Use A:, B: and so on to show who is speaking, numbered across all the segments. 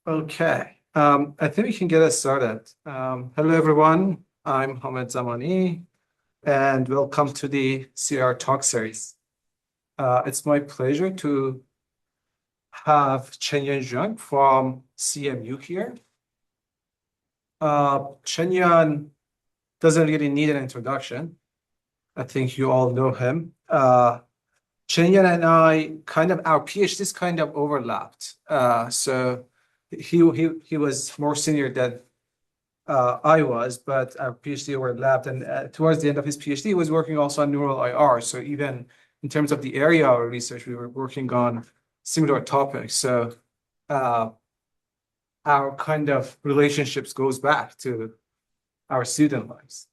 A: Okay, I think we can get us started. Hello, everyone. I'm Mohammed Zamani, and welcome to the CIIR Talk Series. It's my pleasure to have Chenyan Xiong from CMU here. Chenyan doesn't really need an introduction. I think you all know him. Chenyan and I our PhDs kind of overlapped. So he was more senior than I was, but our PhD overlapped. And towards the end of his PhD, he was working also on neural IR. So even in terms of the area of research, we were working on similar topics. So our kind of relationships goes back to our student lives.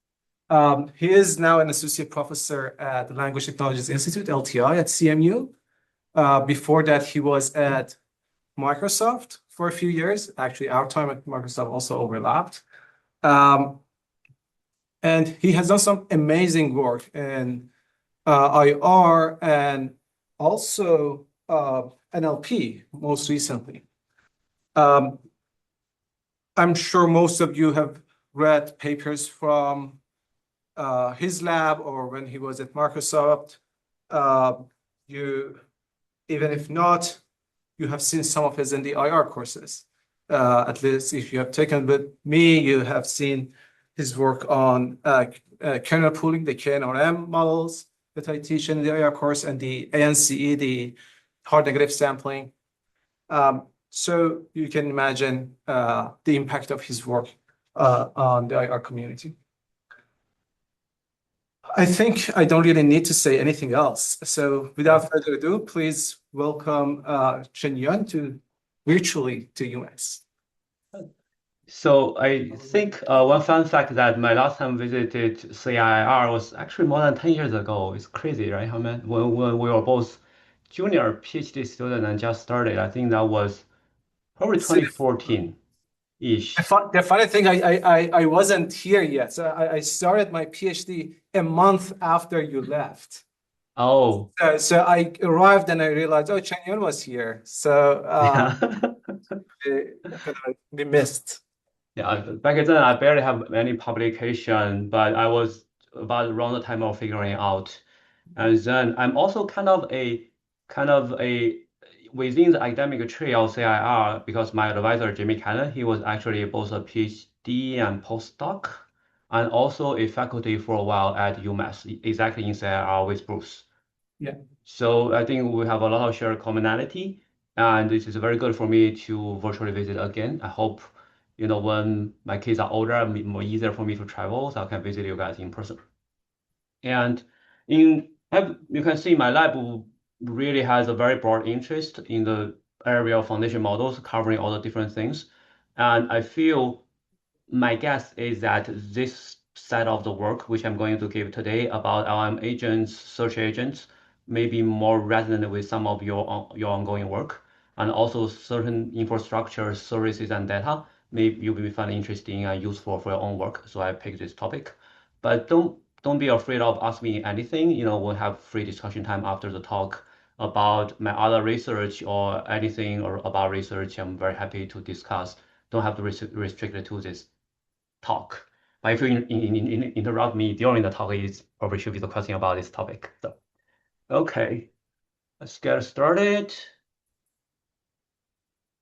A: He is now an associate professor at the Language Technologies Institute, LTI, at CMU. Before that, he was at Microsoft for a few years. Actually, our time at Microsoft also overlapped. And he has done some amazing work in IR and also NLP most recently. I'm sure most of you have read papers from his lab or when he was at Microsoft. Even if not, you have seen some of his in the IR courses. At least if you have taken with me, you have seen his work on kernel pooling, the KNRM models that I teach in the IR course, and the ANCE, the hard negative sampling. So you can imagine the impact of his work on the IR community. I think I don't really need to say anything else. So without further ado, please welcome Chenyan virtually to UMass.
B: So I think one fun fact that my last time visited CIIR was actually more than 10 years ago. It's crazy, right, Haman? When we were both junior PhD student and just started. I think that was probably 2014-ish.
A: The funny thing, I wasn't here yet. So I started my PhD a month after you left.
B: Oh.
A: So I arrived and I realized, oh, Chenyan was here. So
B: Yeah.
A: we missed.
B: Yeah, back then I barely have any publication, but I was about around the time of figuring out. And then I'm also kind of a within the academic tree of CIR because my advisor Jimmy Cannon, he was actually both a PhD and postdoc, and also a faculty for a while at UMass, exactly in CIR with Bruce.
A: Yeah.
B: So I think we have a lot of shared commonality, and this is very good for me to virtually visit again. I hope, when my kids are older, it'll be more easier for me to travel, so I can visit you guys in person. And you can see my lab really has a very broad interest in the area of foundation models, covering all the different things. And I feel my guess is that this set of the work, which I'm going to give today about LLM agents, search agents, may be more resonant with some of your ongoing work, and also certain infrastructure, services, and data you will find interesting and useful for your own work. So I picked this topic, but don't be afraid of asking me anything. We'll have free discussion time after the talk about my other research or anything or about research. I'm very happy to discuss. Don't have to restrict it to this talk. But if you interrupt me during the talk, it probably should be the question about this topic. So, okay, let's get started.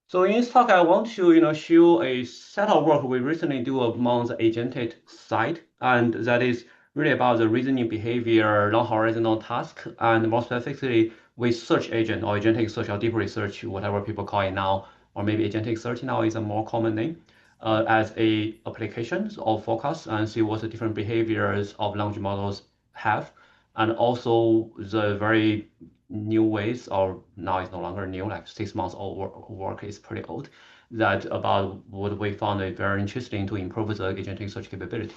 B: So in this talk, I want to show a set of work we recently do among the agentic side, and that is really about the reasoning behavior, non-horizontal task, and more specifically with search agent or agentic search or deep research, whatever people call it now, or maybe agentic search now is a more common name, as a applications of focus and see what the different behaviors of language models have, and also the very new ways, or now it's no longer new, like 6 months old work is pretty old, that about what we found it very interesting to improve the agentic search capability.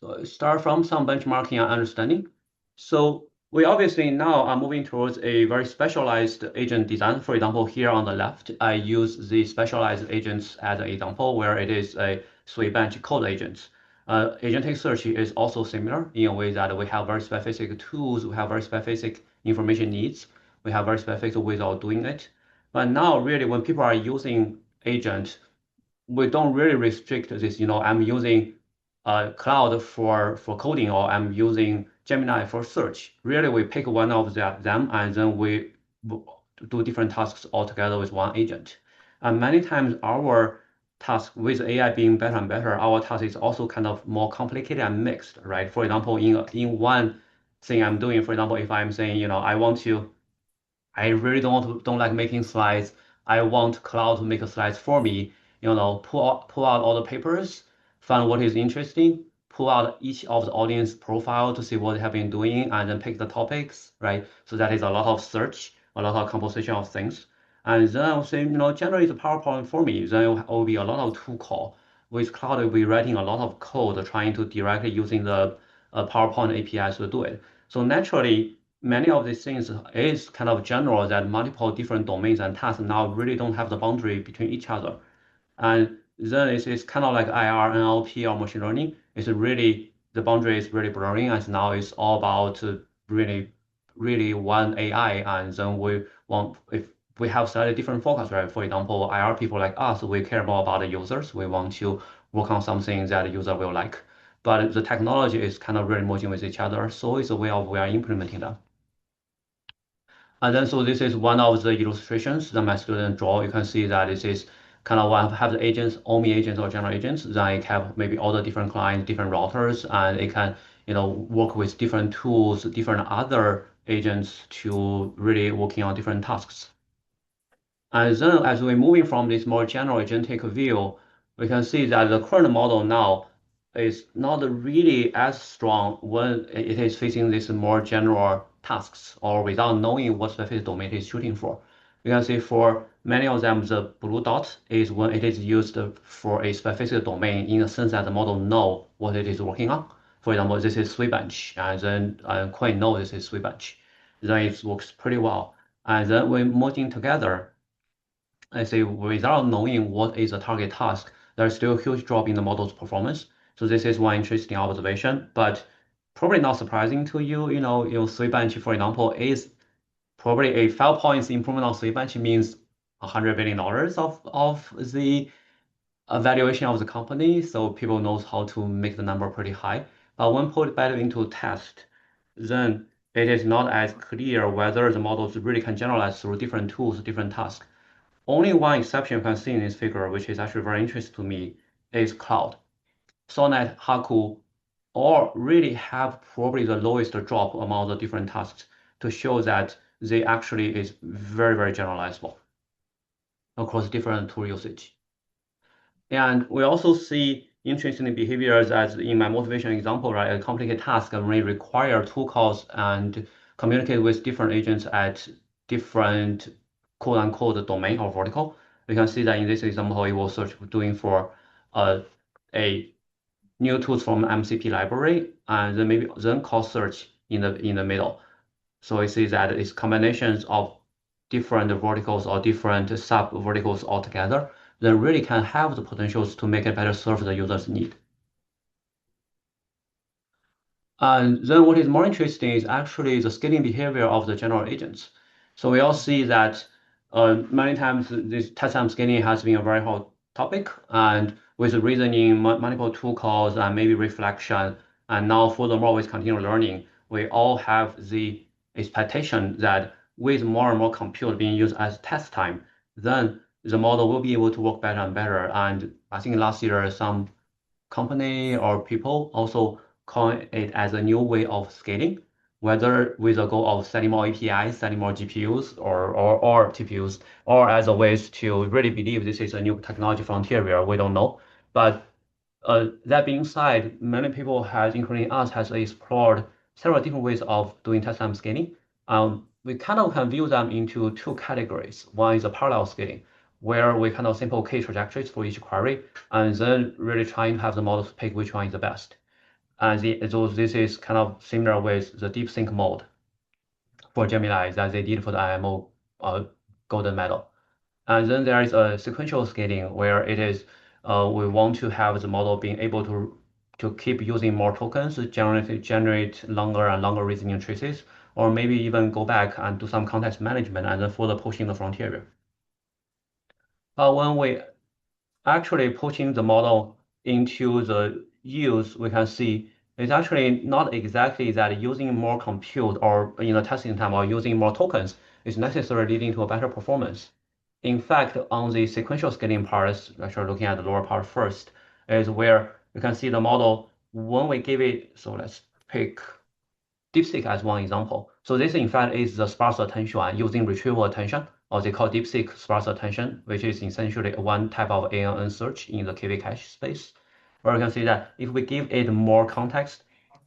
B: So start from some benchmarking and understanding. So we obviously now are moving towards a very specialized agent design. For example, here on the left, I use the specialized agents as an example where it is a three-bench code agents. Agentic search is also similar in a way that we have very specific tools, we have very specific information needs, we have very specific ways of doing it. But now, really, when people are using agent, we don't really restrict this. I'm using Cloud for coding, or I'm using Gemini for search. Really, we pick one of them, and then we do different tasks altogether with one agent. And many times our task with AI being better and better, our task is also kind of more complicated and mixed, right? For example, in one thing I'm doing, for example, if I'm saying, I really don't like making slides. I want Cloud to make slides for me. Pull out all the papers, find what is interesting, pull out each of the audience profile to see what they have been doing, and then pick the topics, right? So that is a lot of search, a lot of composition of things. And then I would say, generate the PowerPoint for me. Then it will be a lot of tool call. With Cloud, we'll be writing a lot of code trying to directly using the PowerPoint APIs to do it. So naturally, many of these things is kind of general that multiple different domains and tasks now really don't have the boundary between each other. And then it's kind of like IR, NLP, or machine learning. It's really the boundary is really blurring, and now it's all about really, really one AI. And then if we have slightly different focus, right? For example, IR people like us, we care more about the users. We want to work on something that the user will like. But the technology is kind of really merging with each other. So it's a way of we are implementing them. And then, so this is one of the illustrations that my student draw. You can see that this is kind of one have the agents, OMI agents or general agents. Then it have maybe all the different clients, different routers, and it can, work with different tools, different other agents to really working on different tasks. And then as we're moving from this more general agentic view, we can see that the current model now is not really as strong when it is facing these more general tasks or without knowing what specific domain it is shooting for. You can see for many of them, the blue dot is when it is used for a specific domain in the sense that the model know what it is working on. For example, this is Sweetbench, and then Queen know this is Sweetbench. Then it works pretty well. And then when merging together, I say without knowing what is the target task, there's still a huge drop in the model's performance. So this is one interesting observation, but probably not surprising to you. Sweetbench, for example, is probably a 5 points improvement on Sweetbench means $100 billion of the valuation of the company. So people knows how to make the number pretty high. But when put better into test, then it is not as clear whether the models really can generalize through different tools, different tasks. Only one exception you can see in this figure, which is actually very interesting to me, is cloud. Sonnet, Haku, all really have probably the lowest drop among the different tasks to show that they actually is very, very generalizable across different tool usage. And we also see interesting behaviors as in my motivation example, right? A complicated task may require tool calls and communicate with different agents at different quote unquote domain or vertical. We can see that in this example, it was search doing for a new tools from MCP library, and then call search in the middle. So we see that it's combinations of different verticals or different sub verticals altogether that really can have the potentials to make it better serve the user's need. And then what is more interesting is actually the scaling behavior of the general agents. So we all see that many times this test time scaling has been a very hot topic, and with reasoning, multiple tool calls, and maybe reflection, and now furthermore with continual learning, we all have the expectation that with more and more compute being used as test time, then the model will be able to work better and better. And I think last year some company or people also call it as a new way of scaling, whether with the goal of selling more APIs, selling more GPUs or TPUs, or as a ways to really believe this is a new technology frontier where we don't know. But that being said, many people has, including us, has explored several different ways of doing test time scaling. We kind of can view them into two categories. One is a parallel scaling, where we kind of simple K trajectories for each query, and then really trying to have the models pick which one is the best. And this is kind of similar with the DeepSync mode for Gemini that they did for the IMO golden medal. And then there is a sequential scaling where it is we want to have the model being able to keep using more tokens to generate longer and longer reasoning traces, or maybe even go back and do some context management and then further pushing the frontier. But when we actually pushing the model into the use, we can see it's actually not exactly that using more compute or in the testing time or using more tokens is necessarily leading to a better performance. In fact, on the sequential scaling parts, actually looking at the lower part first, is where you can see the model when we give it, so let's pick DeepSeek as one example. So this in fact is the sparse attention using retrieval attention, or they call DeepSeek sparse attention, which is essentially one type of ANN search in the KV cache space. Where you can see that if we give it more context,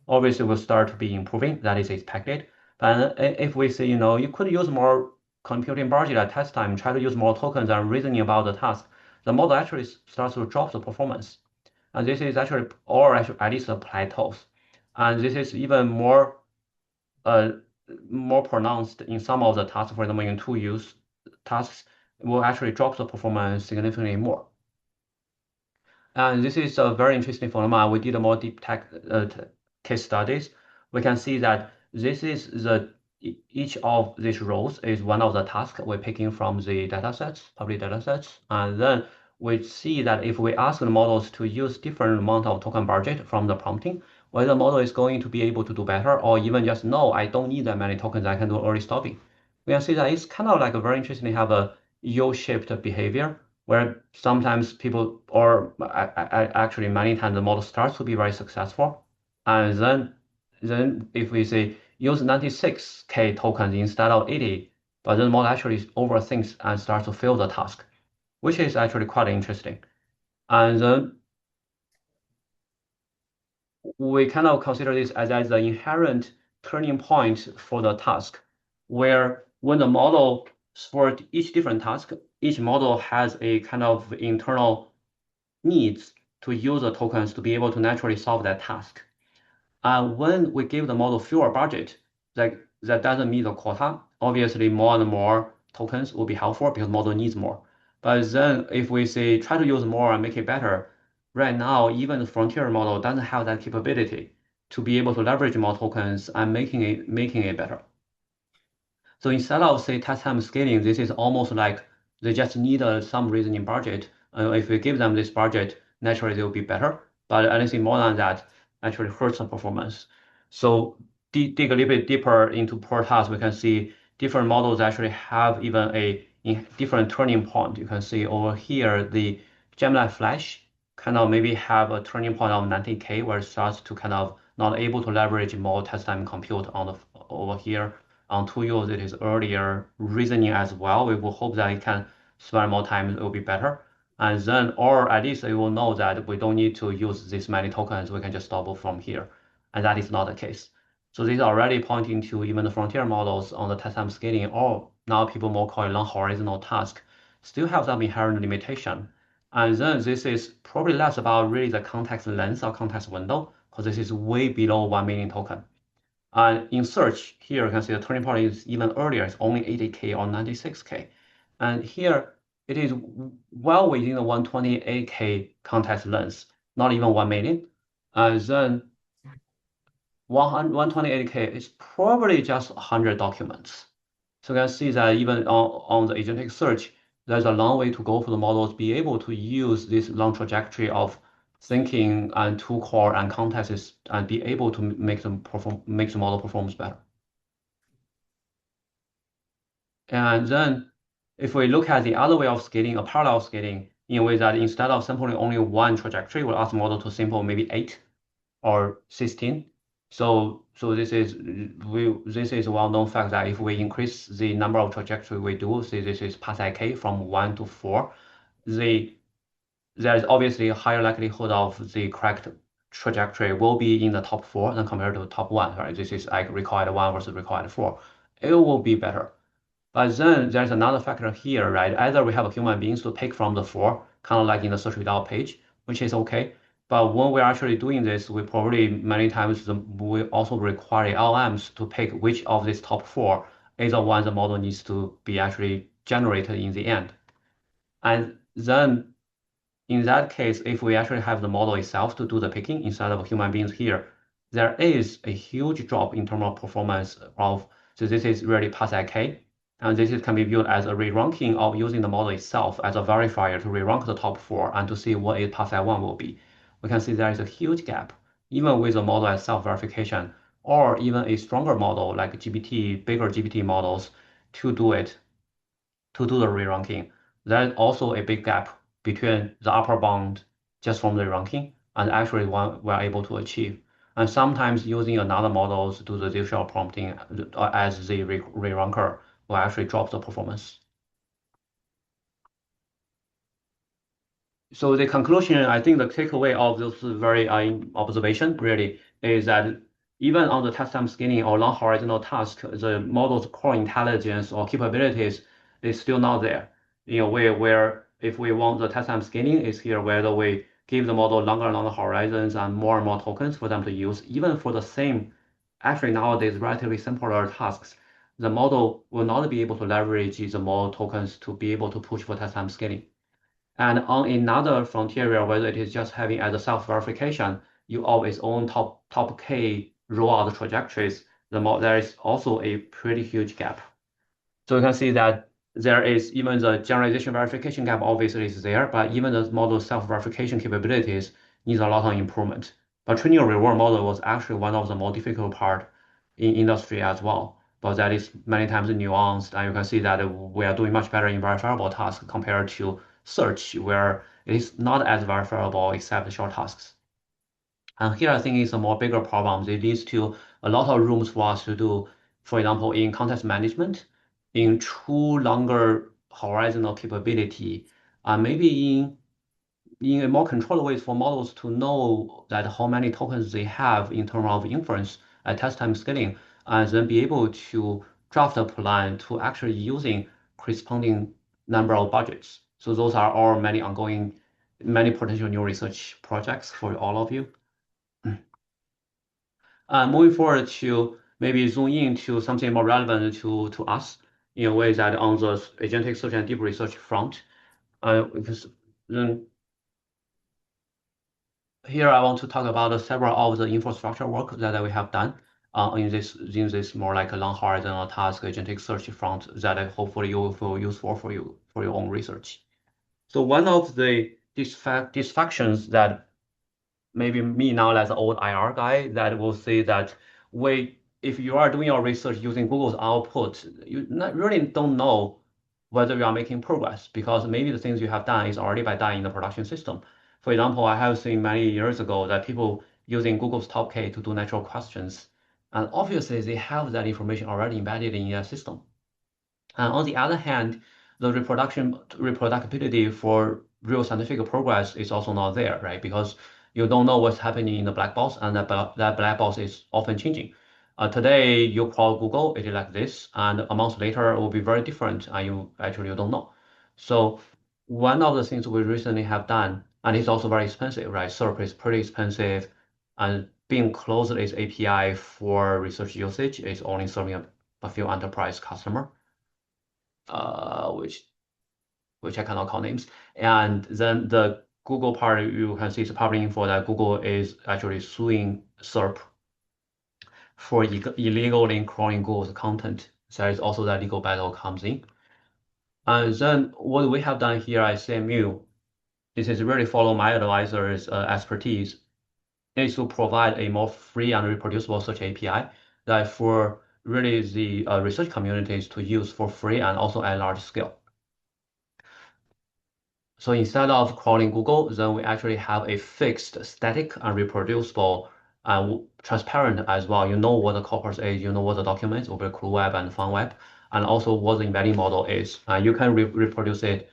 B: obviously will start to be improving. That is expected. But if we say, you could use more computing budget at test time, try to use more tokens and reasoning about the task, the model actually starts to drop the performance. And this is actually, or actually at least the plateaus. And this is even uh, more pronounced in some of the tasks. For example, in two-use tasks, will actually drop the performance significantly more. And this is a very interesting phenomenon. We did a more deep tech case studies. We can see that this is each of these rows is one of the tasks we're picking from the datasets, public datasets, and then we see that if we ask the models to use different amount of token budget from the prompting, whether the model is going to be able to do better, or even just no, I don't need that many tokens, I can do early stopping. We can see that it's kind of like a very interesting to have a U-shaped behavior where sometimes people, or actually many times the model starts to be very successful, and then if we say use 96K tokens instead of 80, but then the model actually overthinks and starts to fail the task, which is actually quite interesting. And then we kind of consider this as the inherent turning point for the task, where when the model for each different task, each model has a kind of internal needs to use the tokens to be able to naturally solve that task. And when we give the model fewer budget, that doesn't meet the quota. Obviously, more and more tokens will be helpful because model needs more. But then if we say try to use more and make it better, right now, even the frontier model doesn't have that capability to be able to leverage more tokens and making it better. So instead of say test time scaling, this is almost like they just need some reasoning budget. If we give them this budget, naturally they will be better. But anything more than that actually hurts the performance. So dig a little bit deeper into per task, we can see different models actually have even a different turning point. You can see over here the Gemini Flash kind of maybe have a turning point of 90K where it starts to kind of not able to leverage more test time compute on the over here on two use it is earlier reasoning as well. We will hope that it can spend more time, it will be better. And then, or at least it will know that we don't need to use this many tokens, we can just double from here. And that is not the case. So this is already pointing to even the frontier models on the test time scaling, or now people more call it long horizontal task, still have some inherent limitation. And then this is probably less about really the context length or context window, because this is way below 1 million token. And in search, here you can see the turning point is even earlier, it's only 80K or 96K. And here it is well within the 128K context length, not even 1 million. And then 128K is probably just 100 documents. So you can see that even on the agentic search, there's a long way to go for the models to be able to use this long trajectory of thinking and tool core and contexts and be able to make the model performs better. And then if we look at the other way of scaling, a parallel scaling, in a way that instead of sampling only one trajectory, we'll ask the model to sample maybe 8 or 16. So this is a well-known fact that if we increase the number of trajectory we do, say this is pass-IK from 1 to 4, there's obviously a higher likelihood of the correct trajectory will be in the top 4 than compared to the top 1, right? This is like required 1 versus required 4. It will be better. But then there's another factor here, right? Either we have a human beings to pick from the 4, kind of like in the search without page, which is okay. But when we're actually doing this, we probably many times we also require LLMs to pick which of these top 4 is the one the model needs to be actually generated in the end. And then in that case, if we actually have the model itself to do the picking instead of human beings here, there is a huge drop in terms of performance of, so this is really pass IK. And this can be viewed as a re-ranking of using the model itself as a verifier to re-rank the top 4 and to see what its pass I1 will be. We can see there is a huge gap, even with the model as self-verification, or even a stronger model like GPT, bigger GPT models to do it, to do the re-ranking. There's also a big gap between the upper bound just from the ranking and actually what we're able to achieve. And sometimes using another model to do the digital prompting as the re-ranker will actually drop the performance. So the conclusion, I think the takeaway of this very observation really is that even on the test time scaling or long horizontal task, the model's core intelligence or capabilities is still not there. Where if we want the test time scaling is here, whether we give the model longer and longer horizons and more tokens for them to use, even for the same, actually nowadays relatively simpler tasks, the model will not be able to leverage the more tokens to be able to push for test time scaling. And on another frontier, whether it is just having as a self-verification, you always own top K rollout trajectories, there is also a pretty huge gap. So you can see that there is even the generalization verification gap obviously is there, but even the model self-verification capabilities needs a lot of improvement. But training a real-world model was actually one of the more difficult part in industry as well. But that is many times nuanced, and you can see that we are doing much better in verifiable tasks compared to search, where it is not as verifiable except short tasks. And here I think it's a more bigger problem. It leads to a lot of rooms for us to do, for example, in context management, in true longer horizontal capability, and maybe in a more controlled ways for models to know that how many tokens they have in terms of inference at test time scaling, and then be able to draft a plan to actually using corresponding number of budgets. So those are all many potential new research projects for all of you. Moving forward to maybe zoom in to something more relevant to us in a way that on the agentic search and deep research front, because then here I want to talk about several of the infrastructure work that we have done in this more like a long horizontal task agentic search front that hopefully you will feel useful for your own research. So one of the distractions that maybe me now as an old IR guy that will say that if you are doing your research using Google's output, you really don't know whether you are making progress because maybe the things you have done is already by done in the production system. For example, I have seen many years ago that people using Google's Top K to do natural questions, and obviously they have that information already embedded in their system. And on the other hand, the reproducibility for real scientific progress is also not there, right? Because you don't know what's happening in the black box, and that black box is often changing. Today you call Google, it is like this, and a month later it will be very different, and you don't know. So one of the things we recently have done, and it's also very expensive, right? SERP is pretty expensive, and being closed its API for research usage is only serving a few enterprise customer, which I cannot call names. And then the Google part, you can see it's public info that Google is actually suing SERP for illegally crawling Google's content. There is also that legal battle comes in. And then what we have done here at CMU, this is really follow my advisor's expertise, is to provide a more free and reproducible search API that for really the research communities to use for free and also at large scale. So instead of crawling Google, then we actually have a fixed, static, and reproducible, and transparent as well. You know what the corpus is, you know what the documents over CoolWeb and FunWeb, and also what the embedding model is. You can reproduce it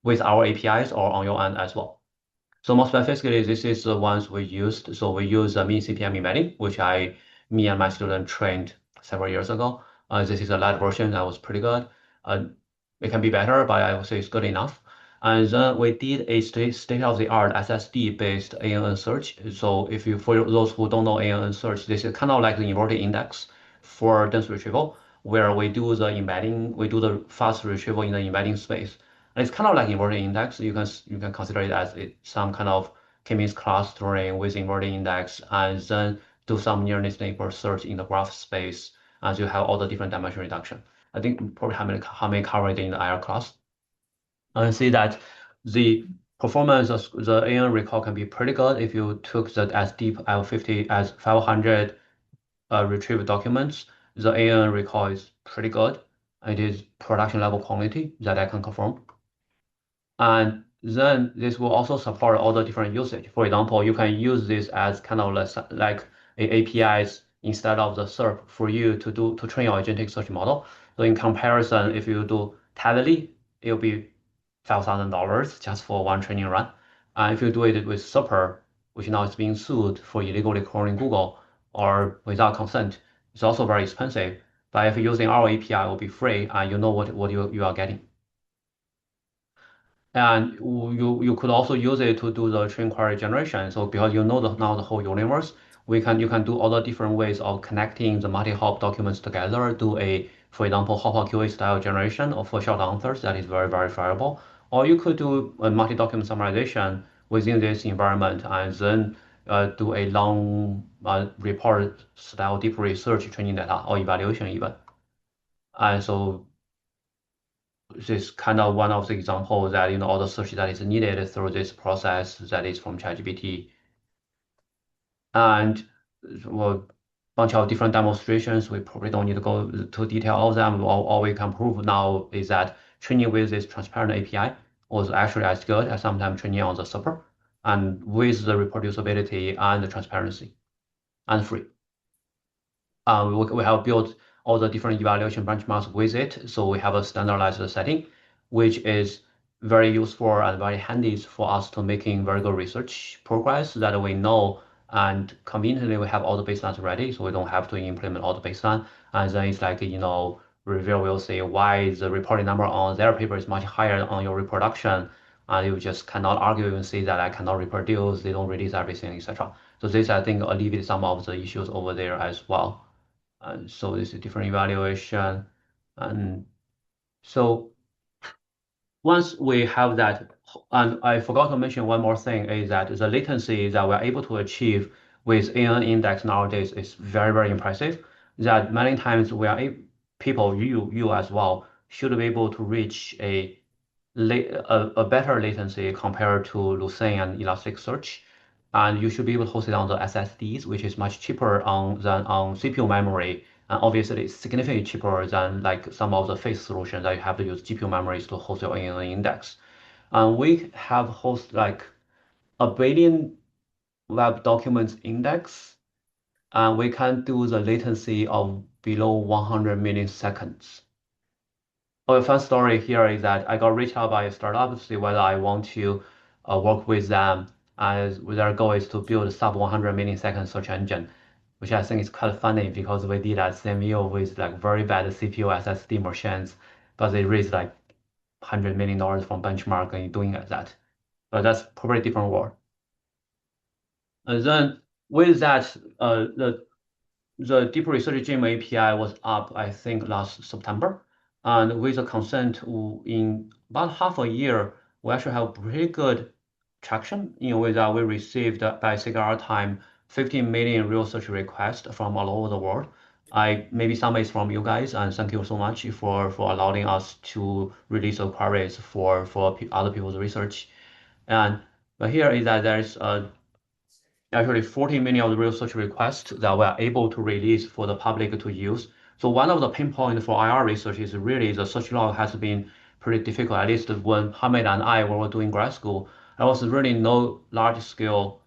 B: with our APIs or on your end as well. So more specifically, this is the ones we used. So we use the mean CPM embedding, which me and my student trained several years ago. This is a light version that was pretty good. It can be better, but I would say it's good enough. And then we did a state-of-the-art SSD-based ANN search. So for those who don't know ANN search, this is kind of like the inverted index for dense retrieval, where we do the embedding, we do the fast retrieval in the embedding space. And it's kind of like inverted index. You can consider it as some kind of k-means clustering with inverted index, and then do some nearest neighbor search in the graph space, as you have all the different dimension reduction. I think probably how many covered in the IR class. And see that the performance of the AN recall can be pretty good if you took that as deep as 50 as 500 retrieved documents. The AN recall is pretty good. It is production level quality that I can confirm. And then this will also support all the different usage. For example, you can use this as kind of like a APIs instead of the SERP for you to train your agentic search model. So in comparison, if you do heavily, it'll be $5,000 just for one training run. And if you do it with Super, which now is being sued for illegally crawling Google or without consent, it's also very expensive. But if you're using our API, it will be free and you know what you are getting. And you could also use it to do the train query generation. So because you know now the whole universe, you can do all the different ways of connecting the multi-hop documents together, do a, for example, hop QA style generation of for short answers that is very verifiable. Or you could do a multi-document summarization within this environment and then do a long report style deep research training data or evaluation even. And so this is kind of one of the examples that all the search that is needed through this process that is from ChatGPT. And well, bunch of different demonstrations. We probably don't need to go to detail of them. All we can prove now is that training with this transparent API was actually as good as sometimes training on the server, and with the reproducibility and the transparency and free. We have built all the different evaluation benchmarks with it. So we have a standardized setting, which is very useful and very handy for us to making very good research progress that we know. And conveniently, we have all the baselines ready, so we don't have to implement all the baseline. And then it's like, reviewer will say why the reporting number on their paper is much higher on your reproduction. And you just cannot argue and say that I cannot reproduce, they don't release everything, etc. So this, I think, alleviates some of the issues over there as well. And so this is different evaluation. And so once we have that, and I forgot to mention one more thing is that the latency that we're able to achieve with AN index nowadays is very, very impressive. That many times we are people, you as well, should be able to reach a better latency compared to Lucene and Elasticsearch. And you should be able to host it on the SSDs, which is much cheaper than on CPU memory. And obviously, it's significantly cheaper than like some of the face solutions that you have to use GPU memories to host your ANN index. And we have host like 1 billion web documents index, and we can do the latency of below 100 milliseconds. A fun story here is that I got reached out by a startup to see whether I want to work with them, as their goal is to build a sub 100 millisecond search engine, which I think is quite funny because we did at CMU with like very bad CPU SSD machines, but they raised like $100 million from benchmark and doing that. But that's probably a different world. And then with that, the DeepResearchGym API was up, I think, last September. And with the consent in about half a year, we actually have pretty good traction in a way that we received by CIIR time 15 million real search requests from all over the world. Maybe some is from you guys, and thank you so much for allowing us to release the queries for other people's research. But here is that there's actually 40 million of the real search requests that we're able to release for the public to use. So one of the pain points for IR research is really the search log has been pretty difficult. At least when Hamid and I were doing grad school, there was really no large scale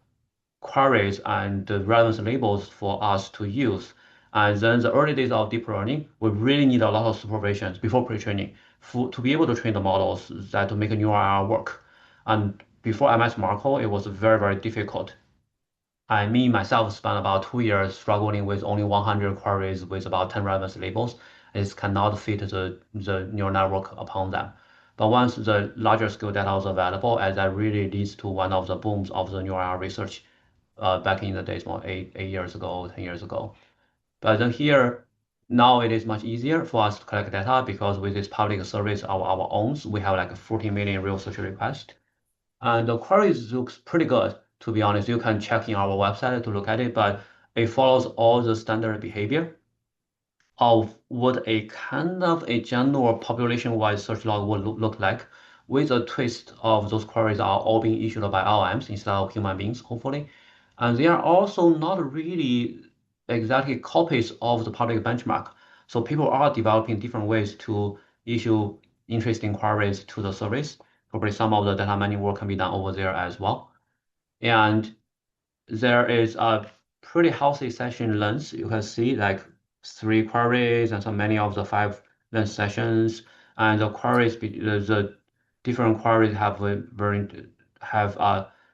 B: queries and relevance labels for us to use. And then the early days of deep learning, we really need a lot of supervisions before pre-training to be able to train the models that to make a new IR work. And before MS Marco, it was very, very difficult. Me myself spent about 2 years struggling with only 100 queries with about 10 relevance labels. It cannot fit the neural network upon them. But once the larger scale data was available, as that really leads to one of the booms of the neural research back in the days, more 8 years ago, 10 years ago. But then here, now it is much easier for us to collect data because with this public service of our own, we have like 40 million real search requests. And the queries looks pretty good, to be honest. You can check in our website to look at it, but it follows all the standard behavior. of what a kind of a general population-wide search log would look like, with a twist of those queries are all being issued by LLMs instead of human beings, hopefully. And they are also not really exactly copies of the public benchmark. So people are developing different ways to issue interesting queries to the service. Probably some of the data mining work can be done over there as well. And there is a pretty healthy session length. You can see like 3 queries and so many of the 5 length sessions. And the queries, the different queries have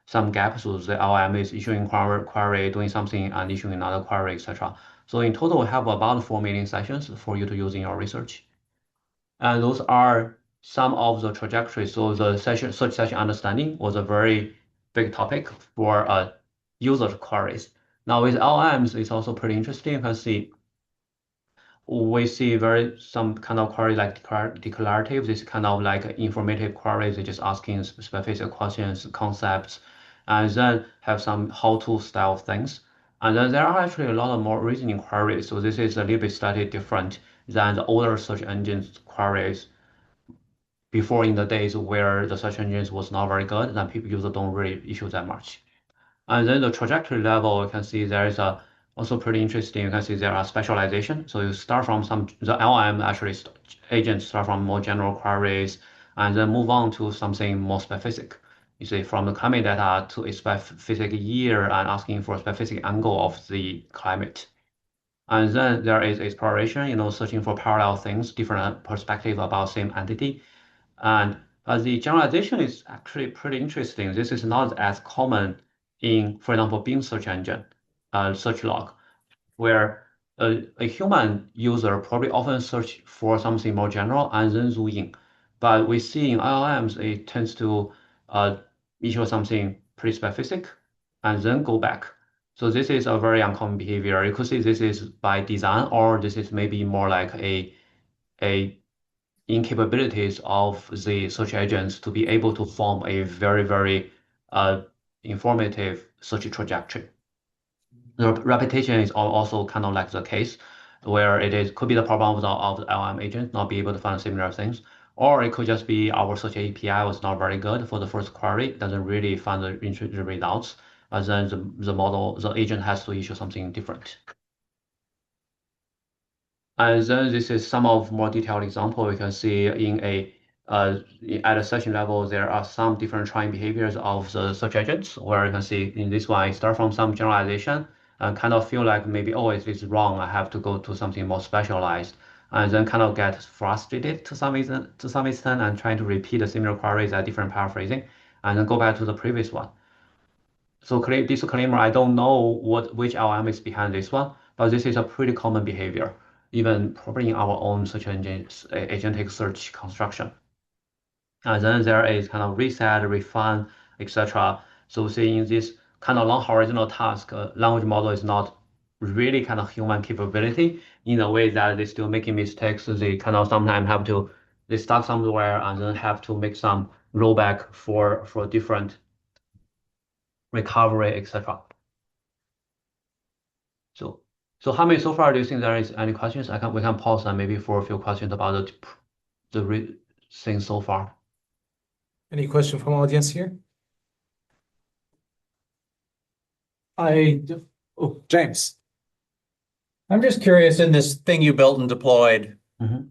B: some gaps. So the LM is issuing query, doing something, and issuing another query, etc. So in total, we have about 4 million sessions for you to use in your research. And those are some of the trajectories. So the search session understanding was a very big topic for user queries. Now with LMs, it's also pretty interesting. You can see we see very some kind of query like declarative, this kind of like informative queries, just asking specific questions, concepts, and then have some how-to style things. And then there are actually a lot of more reasoning queries. So this is a little bit slightly different than the older search engines queries before in the days where the search engines was not very good, then people users don't really issue that much. And then the trajectory level, you can see there is a also pretty interesting. You can see there are specialization. So you start from the LM actually agents start from more general queries and then move on to something more specific. You see from the climate data to a specific year and asking for a specific angle of the climate. And then there is exploration, searching for parallel things, different perspective about same entity. And the generalization is actually pretty interesting. This is not as common in, for example, Bing search engine, search log, where a human user probably often search for something more general and then zoom in. But we see in LLMs, it tends to issue something pretty specific and then go back. So this is a very uncommon behavior. You could see this is by design, or this is maybe more like a incapabilities of the search agents to be able to form a very, very informative search trajectory. The repetition is also kind of like the case where could be the problem of the LM agent not be able to find similar things, or it could just be our search API was not very good for the first query, doesn't really find the results, and then the agent has to issue something different. And then this is some of more detailed example. You can see at a session level, there are some different trying behaviors of the search agents, where you can see in this one, I start from some generalization and kind of feel like maybe, oh, if it's wrong, I have to go to something more specialized, and then kind of get frustrated to some extent and trying to repeat the similar queries at different paraphrasing, and then go back to the previous one. So disclaimer, I don't know which LM is behind this one, but this is a pretty common behavior, even probably in our own search engines, agentic search construction. And then there is kind of reset, refine, etc. So seeing this kind of long horizontal task, language model is not really kind of human capability in a way that they're still making mistakes. They kind of sometimes they start somewhere and then have to make some rollback for different recovery, etc. So, how many so far do you think there is any questions? We can pause and maybe for a few questions about the thing so far.
A: Any question from audience here? James.
C: I'm just curious, in this thing you built and deployed,
B: Mhm.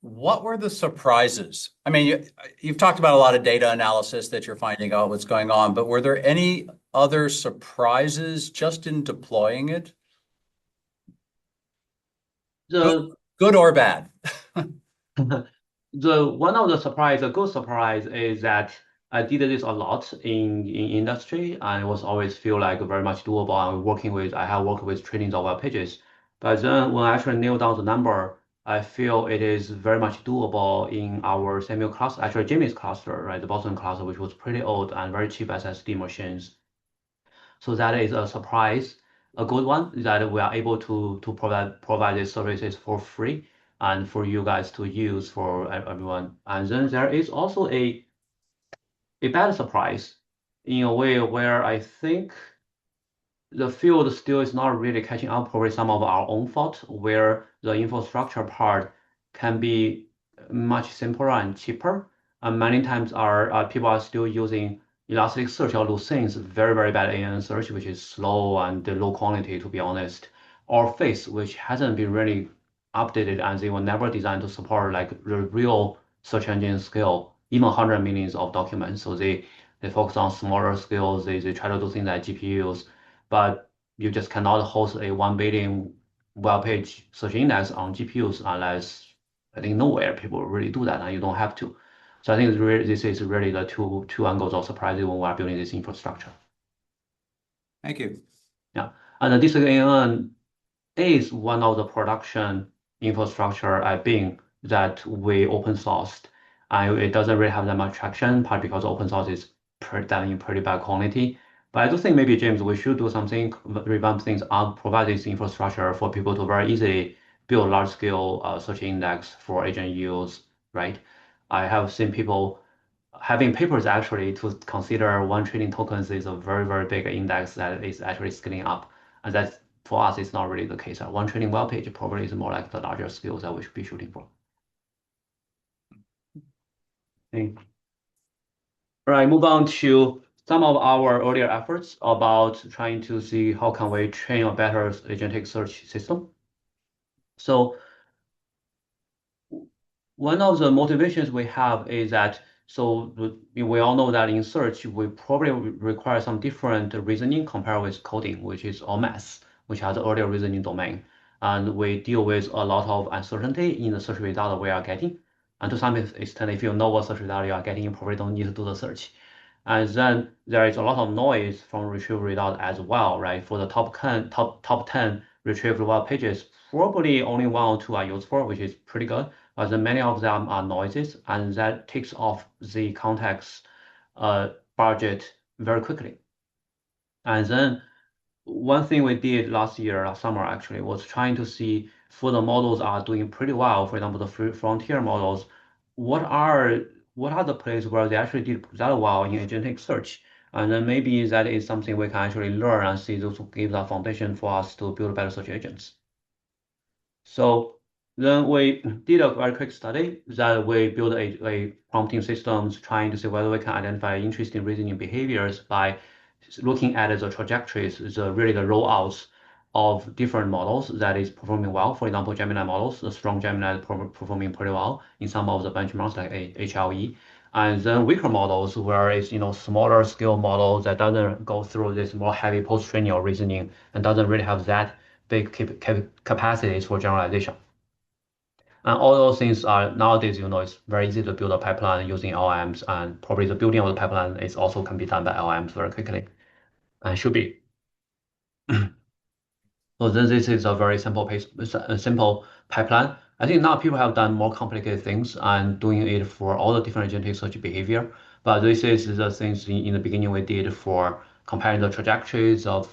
C: what were the surprises? I mean, you've talked about a lot of data analysis that you're finding out what's going on, but were there any other surprises just in deploying it? Good or bad?
B: One of the good surprise is that I did this a lot in industry, and it was always feel like very much doable. I have worked with trillions of web pages, but then when I actually nail down the number, I feel it is very much doable in our Samuel cluster, actually Jimmy's cluster, right, the Boston cluster, which was pretty old and very cheap SSD machines. So that is a surprise, a good one, that we are able to provide these services for free and for you guys to use for everyone. And then there is also a bad surprise in a way where I think the field still is not really catching up, probably some of our own fault, where the infrastructure part can be much simpler and cheaper. And many times people are still using Elasticsearch or those things, very, very bad ANN search, which is slow and low quality, to be honest, or Face, which hasn't been really updated and they were never designed to support like the real search engine scale, even 100 millions of documents. So they focus on smaller scales. They try to do things like GPUs, but you just cannot host a 1 billion web page search index on GPUs unless I think nowhere people really do that, and you don't have to. So I think this is really the two angles of surprising when we are building this infrastructure.
C: Thank you.
B: Yeah, and this ANN is one of the production infrastructure at Bing that we open sourced. And it doesn't really have that much traction, part because open source is pretty bad quality. But I do think maybe, James, we should do something, revamp things up, provide this infrastructure for people to very easily build large-scale search index for agent use, right? I have seen people having papers actually to consider 1 trillion tokens is a very, very big index that is actually scaling up. And that's for us, it's not really the case. 1 trillion web page probably is more like the larger scales that we should be shooting for. Okay. All right, move on to some of our earlier efforts about trying to see how can we train a better agentic search system. So one of the motivations we have is that we all know that in search we probably require some different reasoning compared with coding, which is all math, which has the earlier reasoning domain, and we deal with a lot of uncertainty in the search result we are getting. And to some extent, if you know what search result you are getting, you probably don't need to do the search. And then there is a lot of noise from retrieved result as well, right? For the top 10 retrieved web pages, probably only 1 or 2 are useful, which is pretty good. But then many of them are noises, and that takes off the context budget very quickly. And then one thing we did last summer actually, was trying to see for the models are doing pretty well, for example, the frontier models, what are the places where they actually did that well in agentic search? And then maybe that is something we can actually learn and see those who give that foundation for us to build better search agents. So then we did a very quick study that we built a prompting systems trying to see whether we can identify interesting reasoning behaviors by looking at the trajectories, really the rollouts of different models that is performing well. For example, Gemini models, the strong Gemini is performing pretty well in some of the benchmarks like HLE. And then weaker models where it's smaller scale models that doesn't go through this more heavy post-training or reasoning and doesn't really have that big capacities for generalization. And all those things are nowadays, it's very easy to build a pipeline using LLMs, and probably the building of the pipeline is also can be done by LLMs very quickly, and should be. So then this is a very simple pipeline. I think now people have done more complicated things and doing it for all the different agentic search behavior. But this is the things in the beginning we did for comparing the trajectories of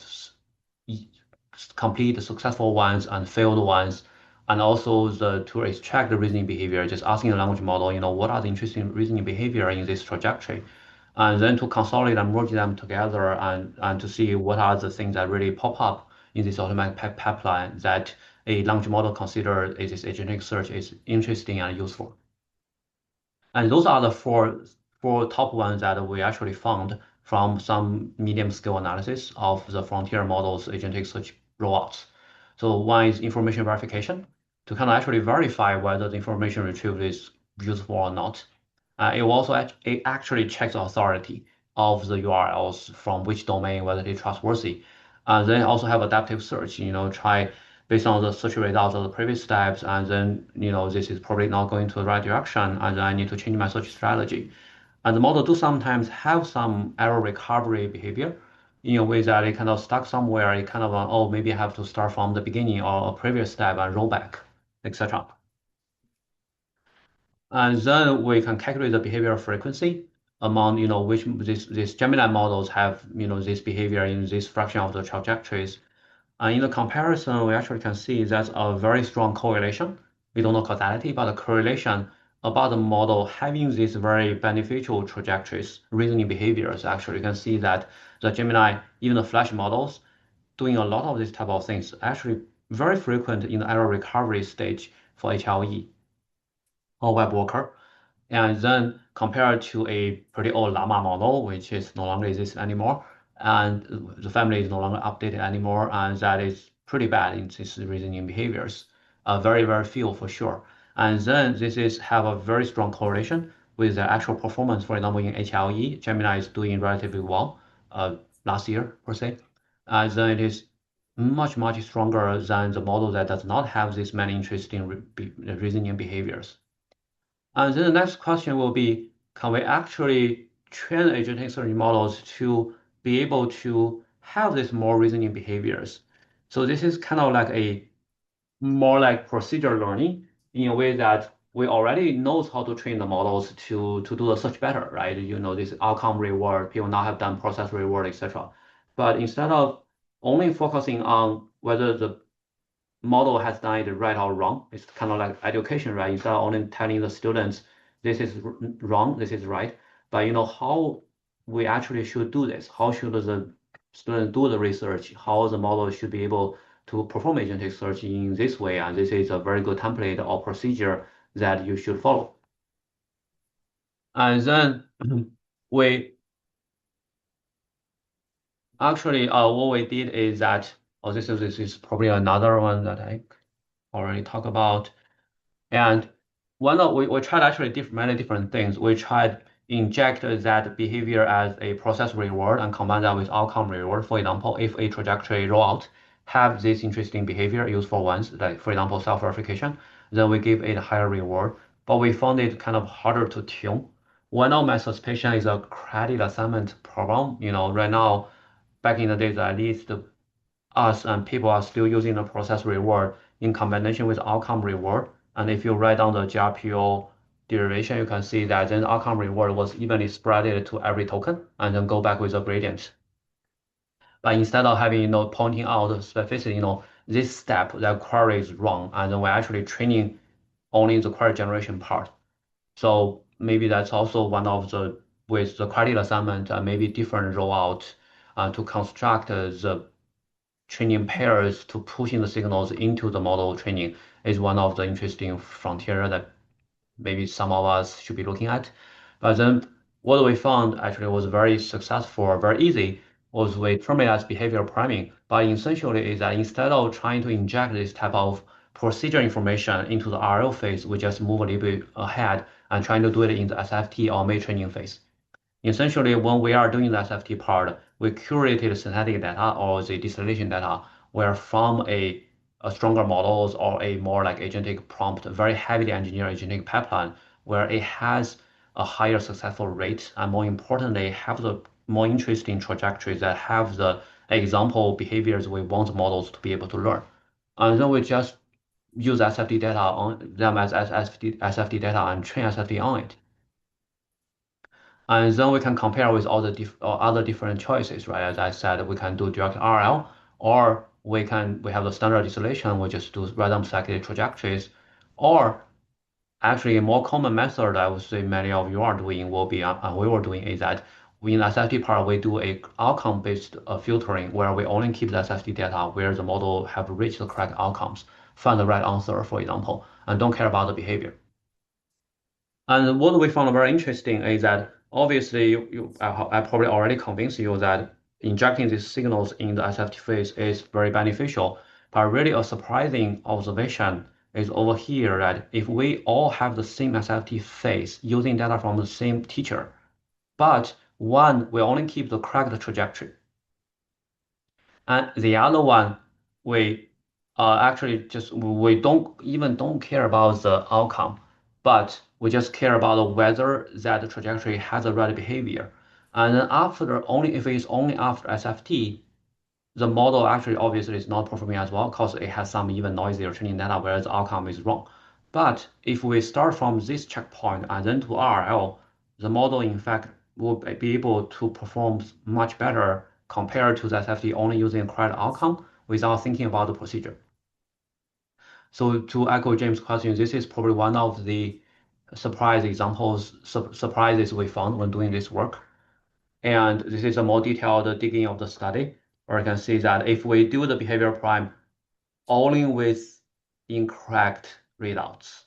B: complete successful ones and failed ones, and also to extract the reasoning behavior, just asking the language model, what are the interesting reasoning behavior in this trajectory, and then to consolidate and merge them together and to see what are the things that really pop up in this automatic pipeline that a language model considers this agentic search is interesting and useful. And those are the four top ones that we actually found from some medium scale analysis of the frontier models agentic search rollouts. So one is information verification to kind of actually verify whether the information retrieved is useful or not. It will also actually checks the authority of the URLs from which domain, whether they're trustworthy. Then also have adaptive search, try based on the search results of the previous steps, and then, this is probably not going to the right direction, and then I need to change my search strategy. And the model do sometimes have some error recovery behavior in a way that it kind of stuck somewhere. It kind of, oh, maybe I have to start from the beginning or a previous step and roll back, etc. And then we can calculate the behavioral frequency among, which these Gemini models have, this behavior in this fraction of the trajectories. And in the comparison, we actually can see that's a very strong correlation. We don't know causality, but a correlation about the model having these very beneficial trajectories, reasoning behaviors. Actually, you can see that the Gemini, even the Flash models, doing a lot of this type of things, actually very frequent in the error recovery stage for HLE or web worker. And then compared to a pretty old llama model, which is no longer exists anymore, and the family is no longer updated anymore, and that is pretty bad in these reasoning behaviors. Very, very few for sure. And then this is have a very strong correlation with the actual performance. For example, in HLE, Gemini is doing relatively well last year per se. And then it is much, much stronger than the model that does not have this many interesting reasoning behaviors. And then the next question will be, can we actually train agentic search models to be able to have this more reasoning behaviors? So this is kind of like a more like procedure learning in a way that we already knows how to train the models to do the search better, right? This outcome reward, people now have done process reward, etc. But instead of only focusing on whether the model has done it right or wrong. It's kind of like education, right? Instead of only telling the students this is wrong, this is right, but how we actually should do this. How should the student do the research? How the model should be able to perform agentic search in this way, and this is a very good template or procedure that you should follow. And then we actually what we did is that this is probably another one that I already talked about. And we tried actually many different things. We tried inject that behavior as a process reward and combine that with outcome reward. For example, if a trajectory rollout have this interesting behavior, useful ones, like for example, self-verification, then we give it a higher reward. But we found it kind of harder to tune. One of my suspicion is a credit assignment problem. Right now, back in the days, at least us and people are still using the process reward in combination with outcome reward. And if you write down the GRPO derivation, you can see that then the outcome reward was evenly spread to every token and then go back with a gradient. But instead of having, pointing out the specificity, this step, that query is wrong, and then we're actually training only the query generation part. So maybe that's also one of the, with the credit assignment and maybe different rollout to construct the training pairs to pushing the signals into the model training is one of the interesting frontier that maybe some of us should be looking at. But then what we found actually was very successful, very easy, was we terminate as behavioral priming. But essentially is that instead of trying to inject this type of procedure information into the RL phase, we just move a little bit ahead and trying to do it in the SFT or May training phase. Essentially, when we are doing the SFT part, we curated synthetic data or the distillation data where from a stronger models or a more like agentic prompt, very heavily engineered agentic pipeline, where it has a higher successful rate and more importantly, have the more interesting trajectories that have the example behaviors we want models to be able to learn. And then we just use SFT data on them as SFT data and train SFT on it. And then we can compare with all the other different choices, right? As I said, we can do direct RL, or we have the standard distillation, we just do random cyclic trajectories, or actually a more common method I would say many of you are doing will be, and we were doing, is that in the SFT part, we do a outcome-based filtering where we only keep the SFT data where the model have reached the correct outcomes, find the right answer, for example, and don't care about the behavior. And what we found very interesting is that obviously I probably already convinced you that injecting these signals in the SFT phase is very beneficial. But really a surprising observation is over here that if we all have the same SFT phase using data from the same teacher, but one will only keep the correct trajectory, and the other one we actually just we don't care about the outcome, but we just care about whether that trajectory has the right behavior. And then if it's only after SFT, the model actually obviously is not performing as well because it has some even noisier training data where the outcome is wrong. But if we start from this checkpoint and then to RL, the model in fact will be able to perform much better compared to the SFT only using correct outcome without thinking about the procedure. So to echo James' question, this is probably one of the surprises we found when doing this work. And this is a more detailed digging of the study. where you can see that if we do the behavior prime only with incorrect readouts,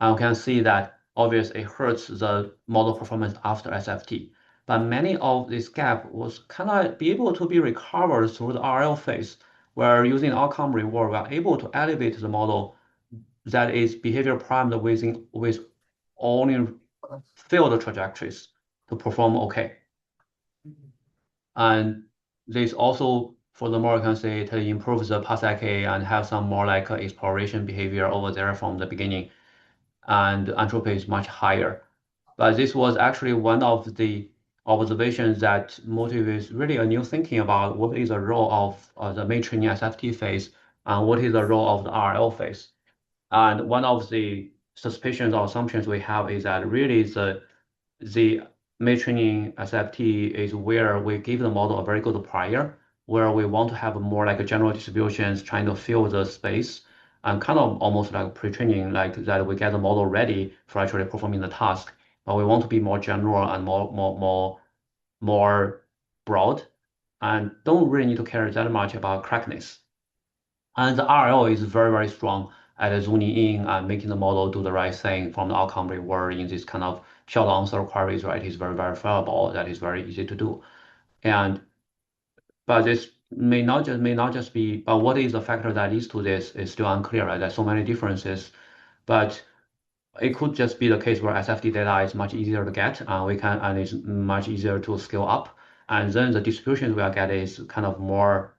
B: and we can see that obviously it hurts the model performance after SFT. But many of this gap was kind of be able to be recovered through the RL phase, where using outcome reward, we are able to elevate the model that is behavior primed with only failed trajectories to perform okay. And this also, furthermore, you can say it improves the pass-IK and have some more like exploration behavior over there from the beginning, and entropy is much higher. But this was actually one of the observations that motivates really a new thinking about what is the role of the main training SFT phase and what is the role of the RL phase. And one of the suspicions or assumptions we have is that really the main training SFT is where we give the model a very good prior, where we want to have more like a general distributions trying to fill the space and kind of almost like pre-training, like that we get the model ready for actually performing the task. But we want to be more general and more broad, and don't really need to care that much about correctness. And the RL is very, very strong at zooming in and making the model do the right thing from the outcome reward in this kind of short answer queries, right? It's very verifiable. That is very easy to do. But this may not just be, but what is the factor that leads to this is still unclear, right? There's so many differences, but it could just be the case where SFT data is much easier to get, and it's much easier to scale up. And then the distributions we are getting is kind of more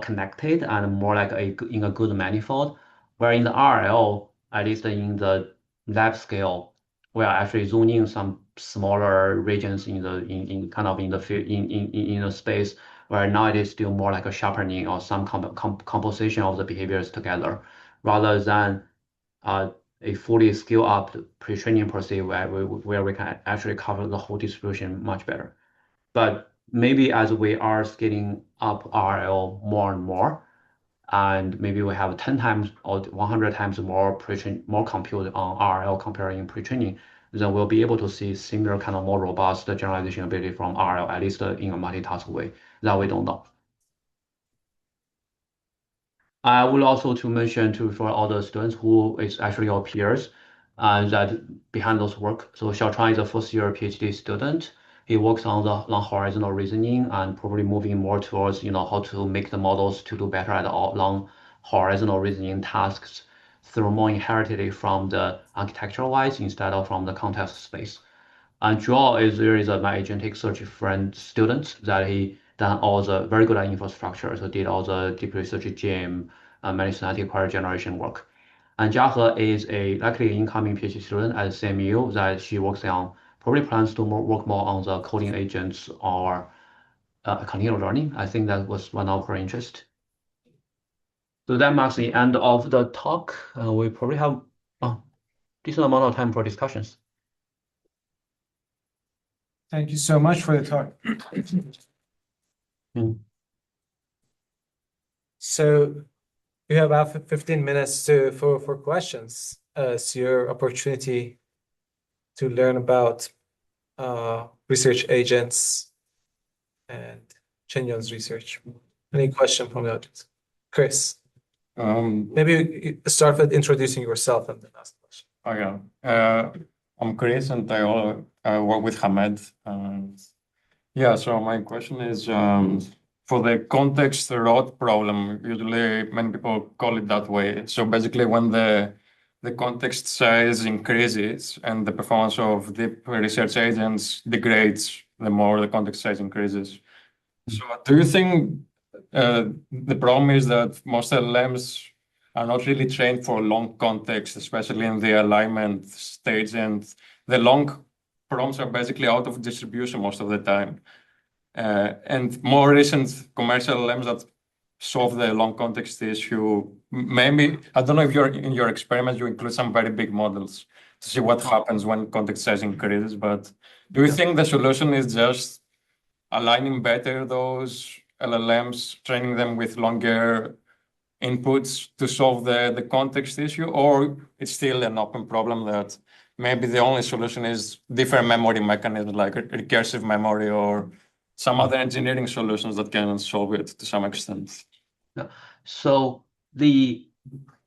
B: connected and more like in a good manifold, where in the RL, at least in the lab scale, we are actually zooming in some smaller regions in the space, where now it is still more like a sharpening or some composition of the behaviors together, rather than a fully scale up pre-training per se, where we can actually cover the whole distribution much better. But maybe as we are scaling up RL more and more, and maybe we have 10 times or 100 times more compute on RL comparing pre-training, then we'll be able to see similar kind of more robust generalization ability from RL, at least in a multitask way. That we don't know. I would also to mention for all the students who is actually your peers, that behind those work. So Xiaochuan is a first-year PhD student. He works on the long horizontal reasoning and probably moving more towards how to make the models to do better at all long horizontal reasoning tasks through more inherited from the architectural wise instead of from the context space. And Joel is my agentic search friend student that he done all the very good at infrastructure, so did all the DeepResearchGym and many semantic query generation work. And Jiahe is a likely incoming PhD student at CMU that she works on, probably plans to work more on the coding agents or continual learning. I think that was one of her interests. So that marks the end of the talk. We probably have a decent amount of time for discussions.
A: Thank you so much for the talk. So you have about 15 minutes for questions. It's your opportunity to learn about research agents and Chenyan's research. Any question from the audience? Chris, maybe you start with introducing yourself and then ask the question.
D: Okay. I'm Chris, and I work with Hamed. Yeah, so my question is for the context rot problem. Usually, many people call it that way. So basically, when the context size increases and the performance of deep research agents degrades the more the context size increases. So do you think the problem is that most LLMs are not really trained for long context, especially in the alignment stage, and the long prompts are basically out of distribution most of the time? And more recent commercial LLMs that solve the long context issue, maybe, I don't know if in your experiment you include some very big models to see what happens when context size increases, but do you think the solution is just aligning better those LLMs, training them with longer inputs to solve the context issue, or it's still an open problem that maybe the only solution is different memory mechanisms like recursive memory or some other engineering solutions that can solve it to some extent.
B: Yeah. So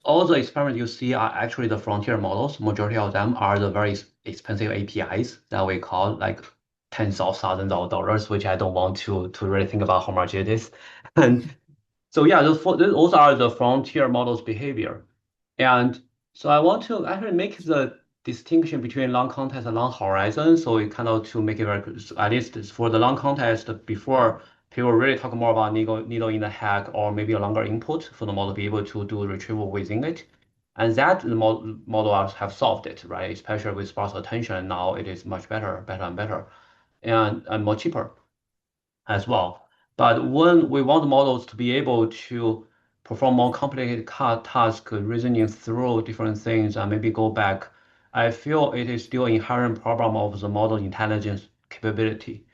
B: all the experiments you see are actually the frontier models. Majority of them are the very expensive APIs that we call like tens of thousands of dollars, which I don't want to really think about how much it is. And so yeah, those are the frontier models behavior. And so I want to actually make the distinction between long context and long horizon. So we kind of to make it very, at least for the long context, before people really talk more about needle in the hack or maybe a longer input for the model to be able to do retrieval within it. And that the model have solved it, right? Especially with sparse attention, now it is much better and better, and more cheaper as well. But when we want models to be able to perform more complicated tasks, reasoning through different things, and maybe go back, I feel it is still inherent problem of the model intelligence capability.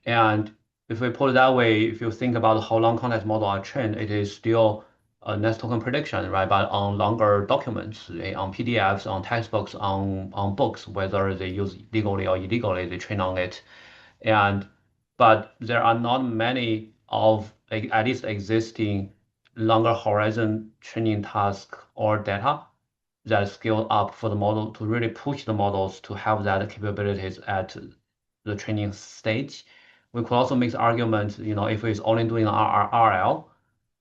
B: And if we put it that way, if you think about how long context model are trained, it is still a next token prediction, right? But on longer documents, on PDFs, on textbooks, on books, whether they use legally or illegally, they train on it. But there are not many of at least existing longer horizon training task or data that scale up for the model to really push the models to have that capabilities at the training stage. We could also make the argument, if it's only doing RL,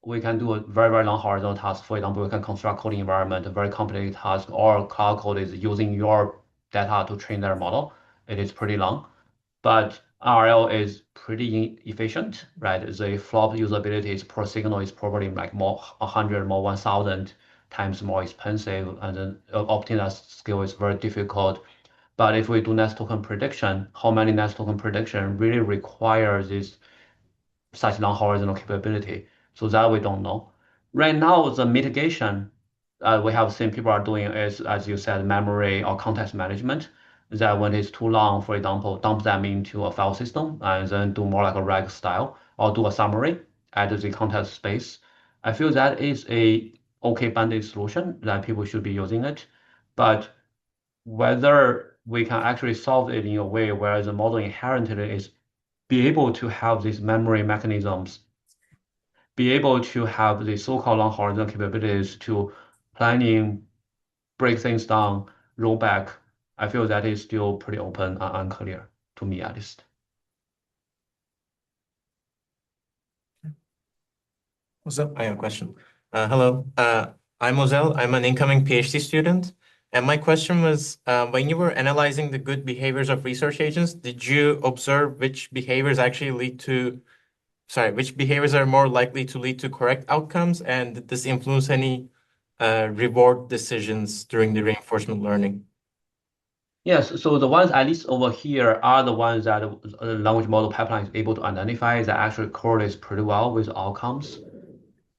B: we can do a very, very long horizontal task. For example, we can construct coding environment, a very complicated task, or cloud code is using your data to train their model. It is pretty long. But RL is pretty efficient, right? The flop usability per signal is probably like 100, 1,000 times more expensive, and then obtaining that skill is very difficult. But if we do next token prediction, how many next token prediction really requires this such long horizontal capability? So that we don't know. Right now, the mitigation we have seen people are doing is, as you said, memory or context management. That when it's too long, for example, dump them into a file system and then do more like a rag style or do a summary at the context space. I feel that is a okay banded solution that people should be using it. But whether we can actually solve it in a way where the model inherently is be able to have these memory mechanisms, be able to have the so-called long horizontal capabilities to planning, break things down, roll back, I feel that is still pretty open and unclear to me at least.
E: What's up? I have a question. Hello, I'm Moselle. I'm an incoming PhD student. And my question was, when you were analyzing the good behaviors of research agents, did you observe which behaviors which behaviors are more likely to lead to correct outcomes? And did this influence any reward decisions during the reinforcement learning?
B: Yes, so the ones at least over here are the ones that the language model pipeline is able to identify that actually correlates pretty well with outcomes.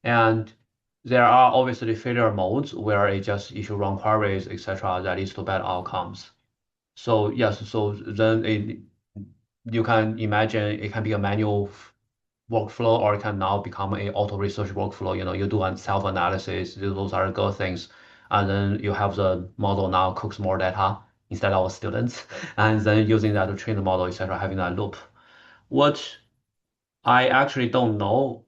B: And there are obviously failure modes where it just issue wrong queries, etc., that leads to bad outcomes. So yes, so then you can imagine it can be a manual workflow or it can now become a auto research workflow. You do a self-analysis, those are good things. And then you have the model now cooks more data instead of students, and then using that to train the model, etc., having that loop. What I actually don't know,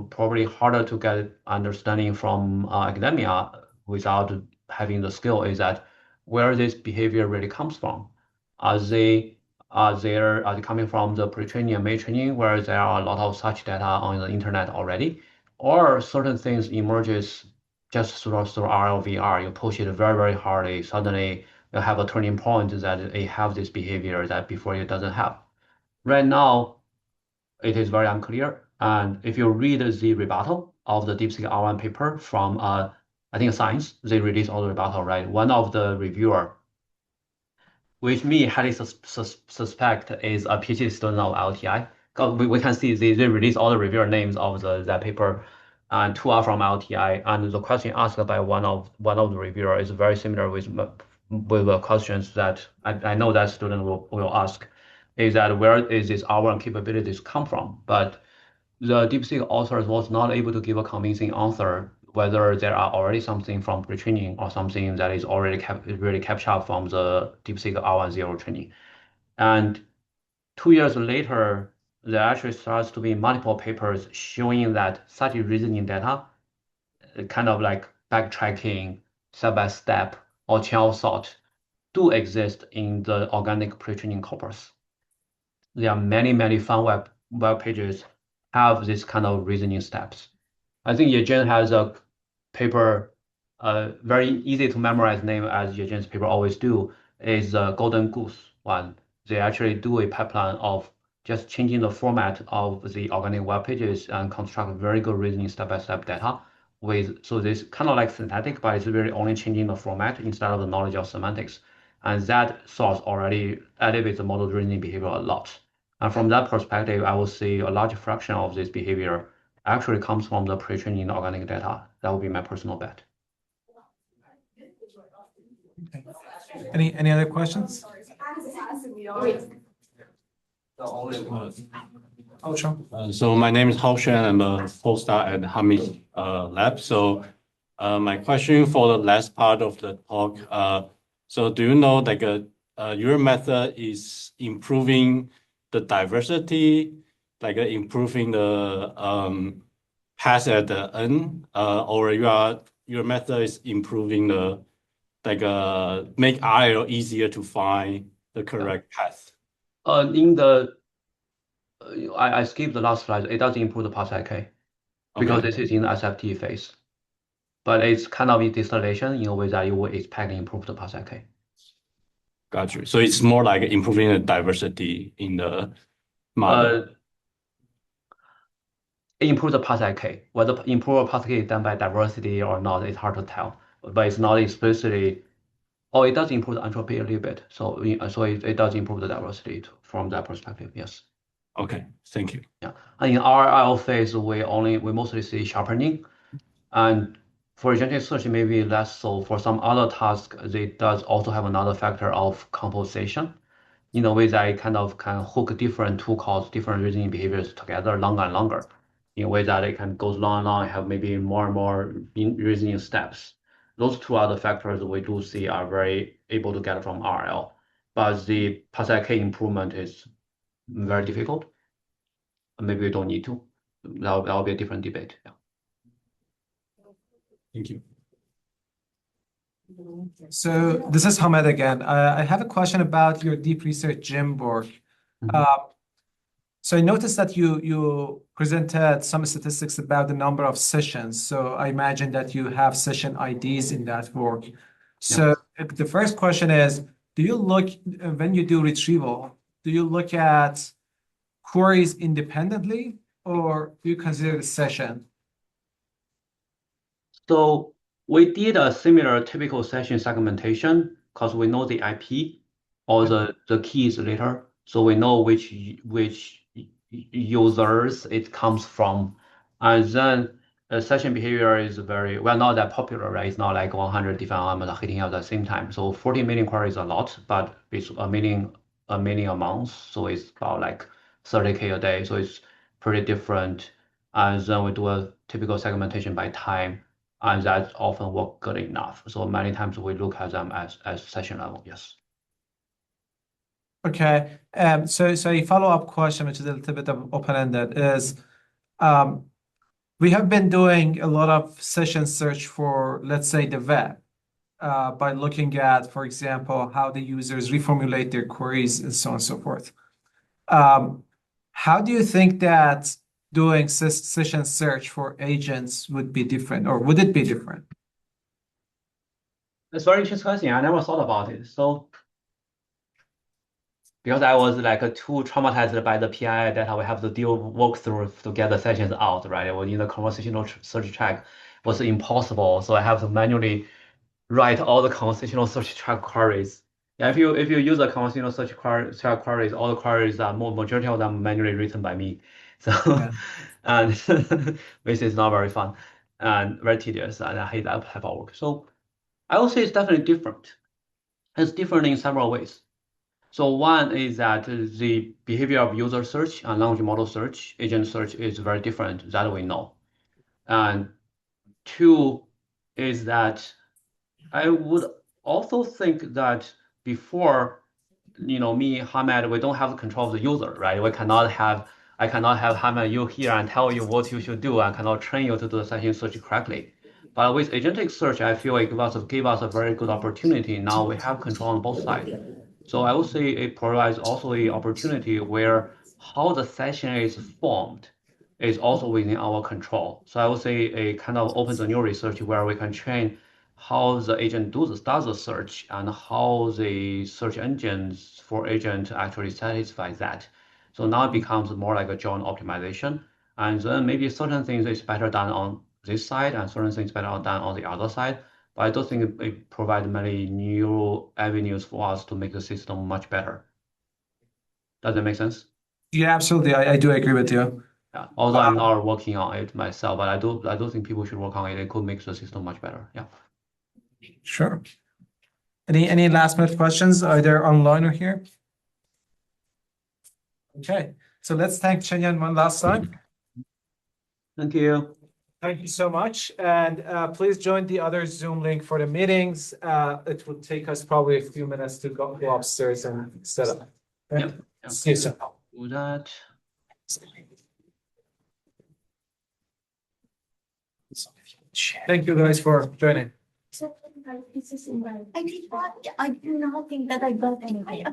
B: probably harder to get understanding from academia without having the skill is that where this behavior really comes from. Are they coming from the pre-training and mid-training where there are a lot of such data on the internet already, or certain things emerges just through RLVR. You push it very, very hardly, suddenly you have a turning point that it have this behavior that before it doesn't have. Right now, it is very unclear. And if you read the rebuttal of the DeepSeek R1 paper from, I think Science, they released all the rebuttal, right? One of the reviewer, which me highly suspect is a PhD student of LTI. We can see they release all the reviewer names of that paper, and two are from LTI. And the question asked by one of the reviewer is very similar with the questions that I know that student will ask, is that where is this R1 capabilities come from? But the DeepSeek authors was not able to give a convincing answer whether there are already something from pre-training or something that is already really captured up from the DeepSeek R10 training. And 2 years later, there actually starts to be multiple papers showing that such reasoning data, kind of like backtracking, step-by-step, or chain of thought, do exist in the organic pre-training corpus. There are many fun web pages have this kind of reasoning steps. I think Yejen has a paper, very easy to memorize name as Yejen's paper always do, is the Golden Goose one. They actually do a pipeline of just changing the format of the organic web pages and construct very good reasoning step-by-step data so this kind of like synthetic, but it's really only changing the format instead of the knowledge of semantics. And that source already elevates the model reasoning behavior a lot. And from that perspective, I will say a large fraction of this behavior actually comes from the pre-training organic data. That would be my personal bet.
A: Okay. Any other questions? Oh, sure.
F: So my name is Hao Shen. I'm a postdoc at Hamid lab. So my question for the last part of the talk. So do you know like your method is improving the diversity, like improving the path at the end, or your method is improving the make RL easier to find the correct path?
B: I skipped the last slide. It does improve the path-IK because this is in the SFT phase. But it's kind of in distillation in a way that you would expect to improve the path-IK.
F: Got you. So it's more like improving the diversity in the model.
B: It improves the path-IK. Whether improve path-IK is done by diversity or not, it's hard to tell. But it's not explicitly. Oh, it does improve the entropy a little bit. So it does improve the diversity from that perspective. Yes.
F: Okay, thank you.
B: Yeah. And in our RL phase, we mostly see sharpening, and for agentic search maybe less so. For some other tasks, it does also have another factor of composition, in a way that it kind of can hook different tool calls, different reasoning behaviors together longer and longer, in a way that it can go long and long and have maybe more and more reasoning steps. Those two other factors we do see are very able to get from RL, but the path-IK improvement is very difficult. Maybe we don't need to. That'll be a different debate. Yeah.
F: Thank you.
A: So this is Hamed again. I have a question about your DeepResearchGym work. So I noticed that you presented some statistics about the number of sessions. So I imagine that you have session IDs in that work. So the first question is, do you look, when you do retrieval, do you look at queries independently, or do you consider the session?
B: So we did a similar typical session segmentation because we know the IP or the keys later. So we know which users it comes from. And then session behavior is not that popular, right? It's not like 100 different elements hitting at the same time. So 40 million queries is a lot, but it's a million a month. So it's about like 30K a day. So it's pretty different. And then we do a typical segmentation by time, and that often work good enough. So many times we look at them as session level. Yes.
A: Okay. So a follow-up question, which is a little bit of open-ended, is we have been doing a lot of session search for, let's say, the web, by looking at, for example, how the users reformulate their queries and so on and so forth. How do you think that doing session search for agents would be different, or would it be different?
B: It's a very interesting question. I never thought about it. So because I was like too traumatized by the PI data we have to work through to get the sessions out, right? Well, in the conversational search track was impossible. So I have to manually write all the conversational search track queries. Yeah, if you use a conversational search track queries, all the queries are majority of them manually written by me. So and which is not very fun and very tedious, and I hate that type of work. So I would say it's definitely different. It's different in several ways. So one is that the behavior of user search and language model search, agent search is very different, that we know. And two is that I would also think that before, me, Hamed, we don't have the control of the user, right? We cannot have I cannot have Hamed you here and tell you what you should do. I cannot train you to do the session search correctly. But with agentic search, I feel it gave us a very good opportunity. Now we have control on both sides. So I would say it provides also an opportunity where how the session is formed is also within our control. So I would say it kind of opens a new research where we can train how the agent does the search and how the search engines for agent actually satisfy that. So now it becomes more like a joint optimization. And then maybe certain things is better done on this side and certain things better done on the other side. But I don't think it provides many new avenues for us to make the system much better. Does that make sense?
A: Yeah, absolutely. I do agree with you.
B: Yeah. Although I'm not working on it myself, but I do think people should work on it. It could make the system much better. Yeah.
A: Sure. Any last minute questions, either online or here? Okay, so let's thank Chenyan one last time.
B: Thank you.
A: Thank you so much. And please join the other Zoom link for the meetings. It will take us probably a few minutes to go upstairs and set up. Okay?
B: Yep.
A: See you soon.
B: Do that.
A: Thank you guys for joining.
G: I did not think that I got anything.